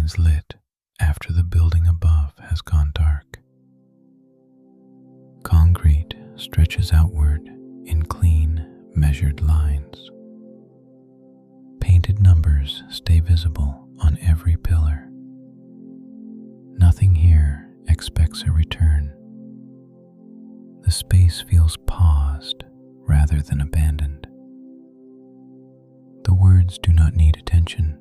remains lit after the building above has gone dark. Concrete stretches outward in clean, measured lines. Painted numbers stay visible on every pillar. Nothing here expects a return. The space feels paused rather than abandoned. The words do not need attention.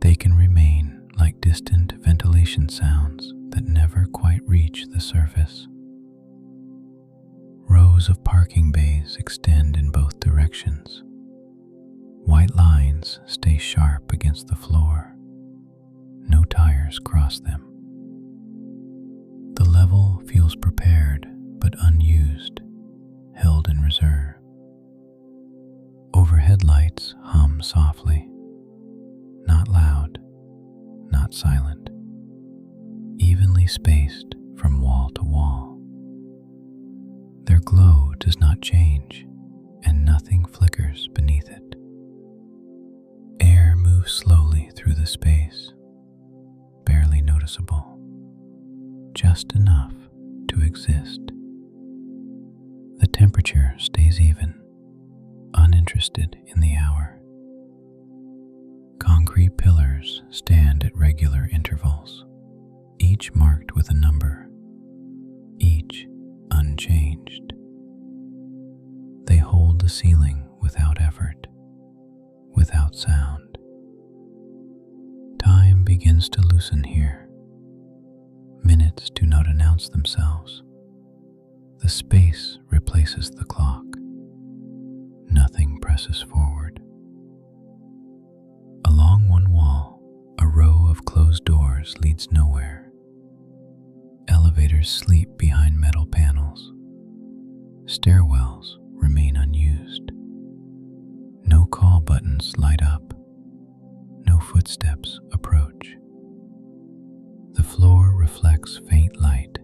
They can remain like distant ventilation sounds that never quite reach the surface. Rows of parking bays extend in both directions. White lines stay sharp against the floor. No tires cross them. The level feels prepared but unused, held in reserve. Overhead lights hum softly, not loud, not silent, evenly spaced from wall to wall. Their glow does not change, and nothing flickers beneath it. Air moves slowly through the space, barely noticeable, just enough to exist. The temperature stays even, uninterested in the hour. Concrete pillars stand at regular intervals, each marked with a number, each unchanged. They hold the ceiling without effort, without sound. Time begins to loosen here. Minutes do not announce themselves. The space replaces the clock. Nothing presses forward. Along one wall, a row of closed doors leads nowhere. Elevators sleep behind metal panels. Stairwells remain unused. No call buttons light up. No footsteps approach. The floor reflects faint light,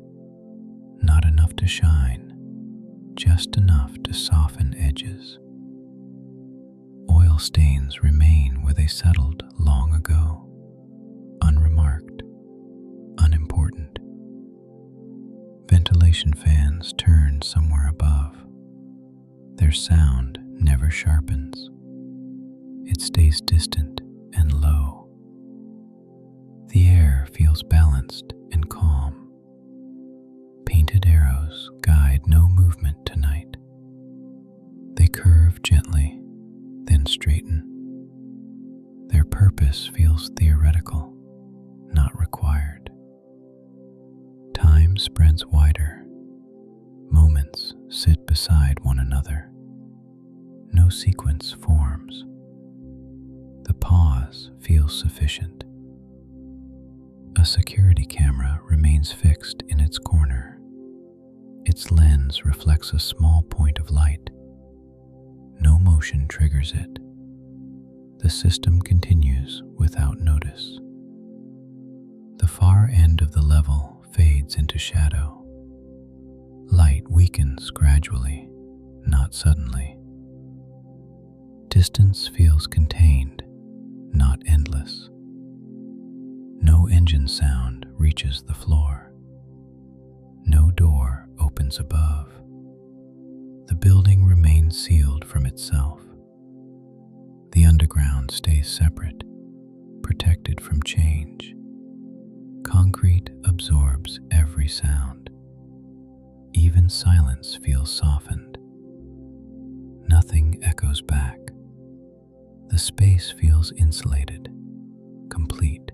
not enough to shine, just enough to soften edges. Oil stains remain where they settled long ago, unremarked, unimportant. Ventilation fans turn somewhere above. Their sound never sharpens. It stays distant and low. The air feels balanced and calm. Painted arrows guide no movement tonight. They curve gently, then straighten. Their purpose feels theoretical, not required. Time spreads wider. Moments sit beside one another. No sequence forms. The pause feels sufficient. A security camera remains fixed in its corner. Its lens reflects a small point of light. No motion triggers it. The system continues without notice. The far end of the level fades into shadow. Light weakens gradually, not suddenly. Distance feels contained, not endless. No engine sound reaches the floor. No door opens above. The building remains sealed from itself. The underground stays separate, protected from change. Concrete absorbs every sound. Even silence feels softened. Nothing echoes back. The space feels insulated, complete.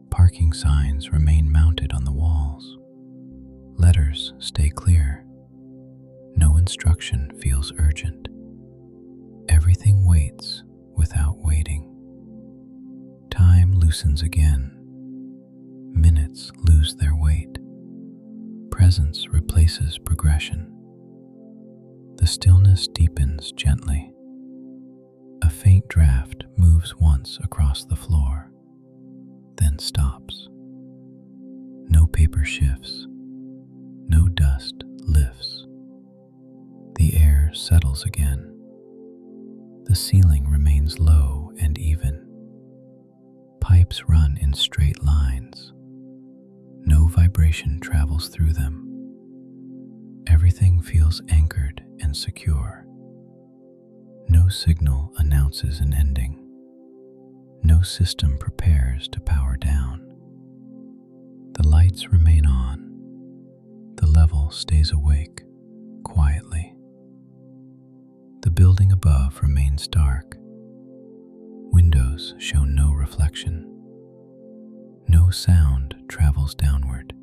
Parking signs remain mounted on the walls. Letters stay clear. No instruction feels urgent. Everything waits without waiting. Time loosens again. Minutes lose their weight. Presence replaces progression. The stillness deepens gently. A faint draft moves once across the floor, then stops. No paper shifts. No dust lifts. The air settles again. The ceiling remains low and even. Pipe pipes run in straight lines. No vibration travels through them. Everything feels anchored and secure. No signal announces an ending. No system prepares to power down. The lights remain on. The level stays awake, quietly. The building above remains dark. Windows show no reflection. No sound travels downward.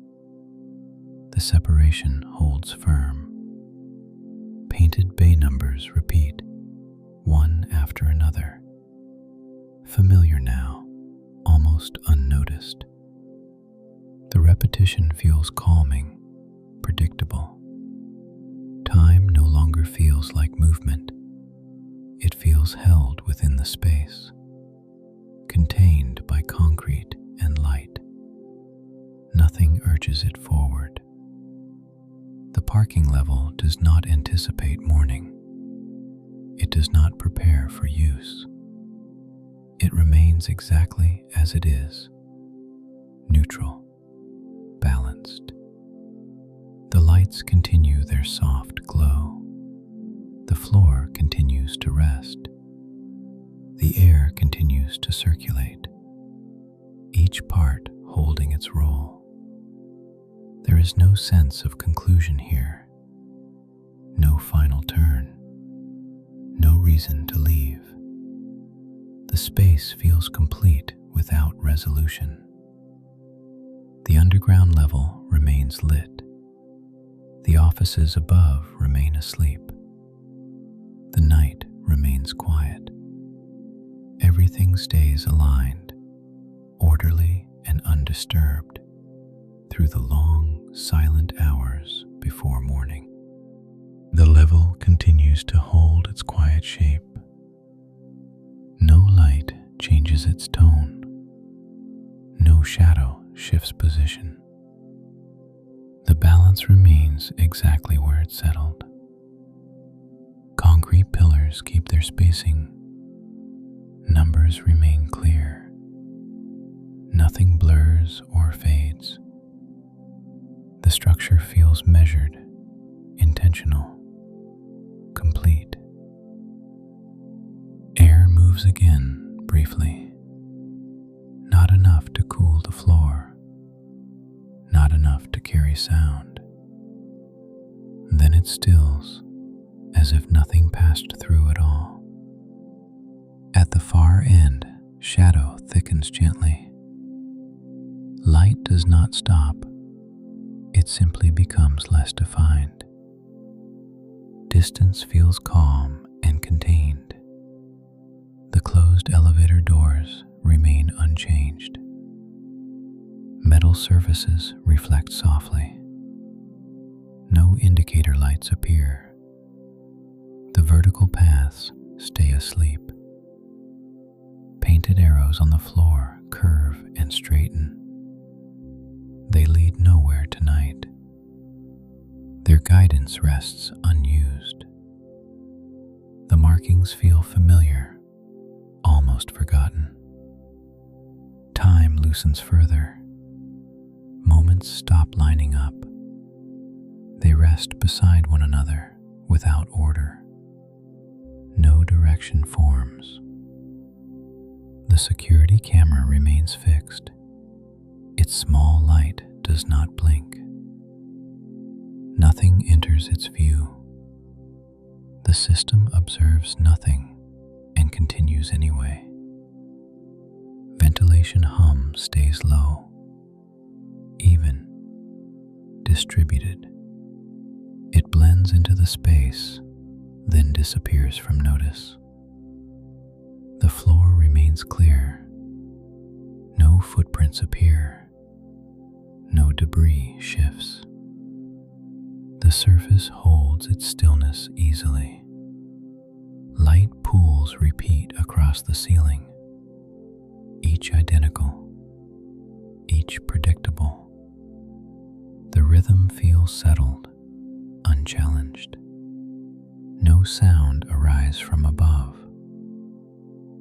The separation holds firm. Painted bay numbers repeat, one after another. Familiar now, almost unnoticed. The repetition feels calming, predictable. Time no longer feels like movement. It feels held within the space, contained by concrete and light. Nothing urges it forward. The parking level does not anticipate morning. It does not prepare for use. It remains exactly as it is, neutral, balanced. The lights continue their soft glow. The floor continues to rest. The air continues to circulate, each part holding its role. There is no sense of conclusion here, no final turn, no reason to leave. The space feels complete without resolution. The underground level remains lit. The offices above remain asleep. The night remains quiet. Everything stays aligned, orderly and undisturbed, through the long, silent hours before morning. The level continues to hold its quiet shape. No light changes its tone. No shadow shifts position. The balance remains exactly where it settled. Concrete pillars keep their spacing. Numbers remain clear. Nothing blurs or fades. The structure feels measured, intentional, complete. Air moves again, briefly. Not enough to cool the floor. Not enough to carry sound. Then it stills, as if nothing passed through at all. At the far end, shadow thickens gently. Light does not stop. It simply becomes less defined. Distance feels calm and contained. The closed elevator doors remain unchanged. Metal surfaces reflect softly. No indicator lights appear. The vertical paths stay asleep. Painted arrows on the floor curve and straighten. They lead nowhere tonight. Their guidance rests unused. The markings feel familiar, almost forgotten. Time loosens further. Moments stop lining up. They rest beside one another without order. No direction forms. The security camera remains fixed. Its small light does not blink. Nothing enters its view. The system observes nothing and continues anyway. Ventilation hum stays low, even, distributed. It blends into the space, then disappears from notice. The floor remains clear. No footprints appear. No debris shifts. The surface holds its stillness easily. Light pools repeat across the ceiling, each identical, each predictable. The rhythm feels settled, unchallenged. No sound arises from above.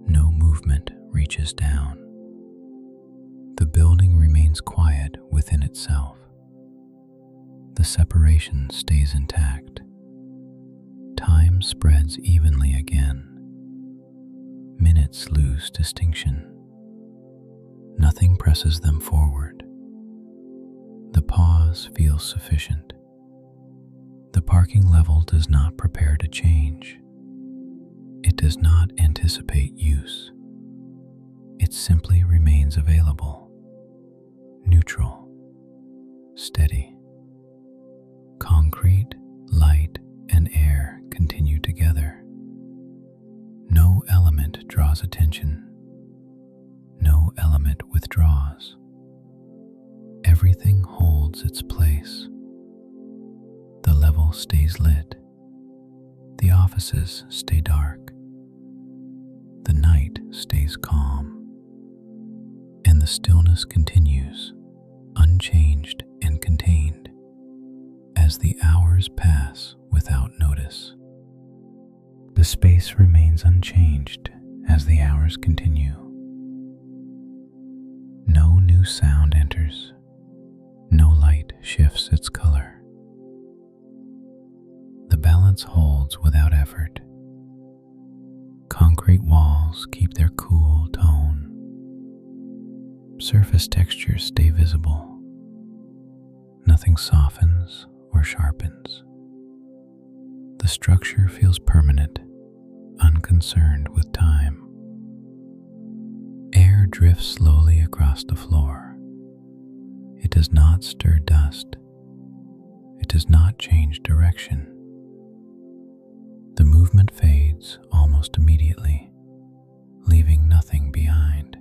No movement reaches down. The building remains quiet within itself. The separation stays intact. Time spreads evenly again. Minutes lose distinction. Nothing presses them forward. The pause feels sufficient. The parking level does not prepare to change. It does not anticipate use. It simply remains available, neutral, steady. Concrete, light, and air continue together. No element draws attention. No element withdraws. Everything holds its place. The level stays lit. The offices stay dark. The night stays calm. And the stillness continues, unchanged and contained, as the hours pass without notice. The space remains unchanged as the hours continue. No new sound enters. No light shifts its color. The balance holds without effort. Concrete walls keep their cool tone. Surface textures stay visible. Nothing softens or sharpens. The structure feels permanent, unconcerned with time. Air drifts slowly across the floor. It does not stir dust. It does not change direction. The movement fades almost immediately, leaving nothing behind.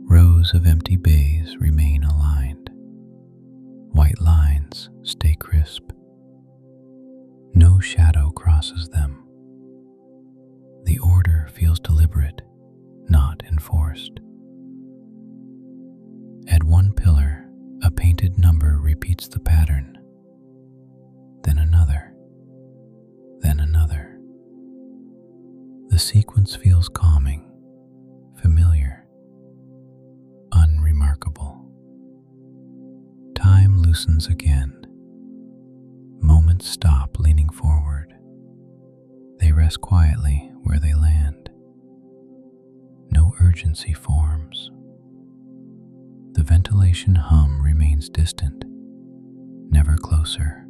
Rows of empty bays remain aligned. White lines stay crisp. No shadow crosses them. The order feels deliberate, not enforced. At one pillar, a painted number repeats the pattern. Then another. Then another. The sequence feels calming, familiar, unremarkable. Time loosens again. Moments stop leaning forward. They rest quietly where they land. No urgency forms. The ventilation hum remains distant, never closer,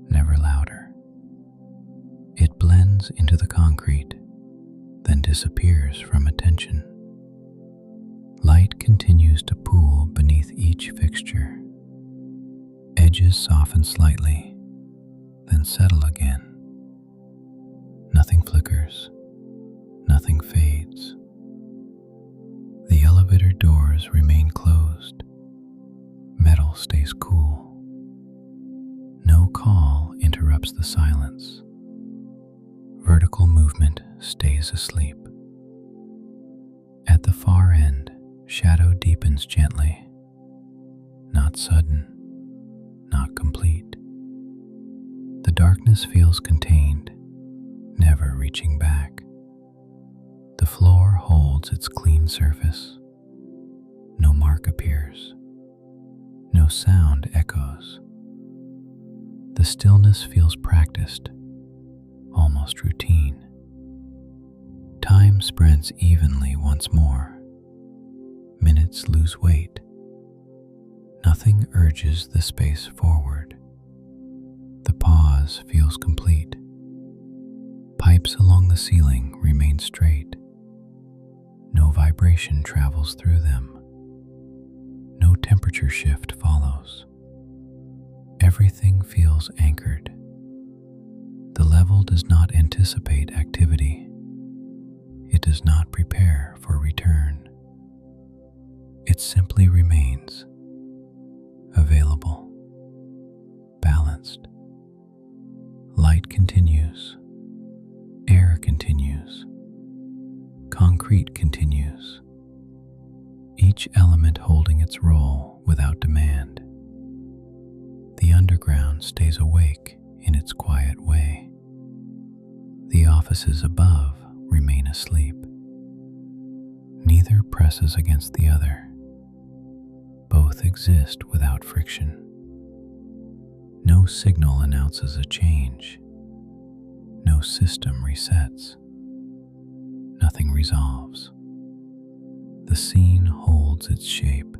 never louder. It blends into the concrete, then disappears from attention. Light continues to pool beneath each fixture. Edges soften slightly, then settle again. Nothing flickers, nothing fades. The elevator doors remain closed. Metal stays cool. No call interrupts the silence. Vertical movement stays asleep. At the far end, shadow deepens gently. Not sudden, not complete. The darkness feels contained, never reaching back. The floor holds its clean surface. No mark appears. No sound echoes. The stillness feels practiced, almost routine. Time spreads evenly once more. Minutes lose weight. Nothing urges the space forward. The pause feels complete. Pipes along the ceiling remain straight. No vibration travels through them. No temperature shift follows. Everything feels anchored. The level does not anticipate activity. It does not prepare for return. It simply remains available, balanced. Light continues. Air continues. Concrete continues. Each element holding its role without demand. The underground stays awake in its quiet way. The offices above remain asleep. Neither presses against the other. Both exist without friction. No signal announces a change. No system resets. Nothing resolves. The scene holds its shape,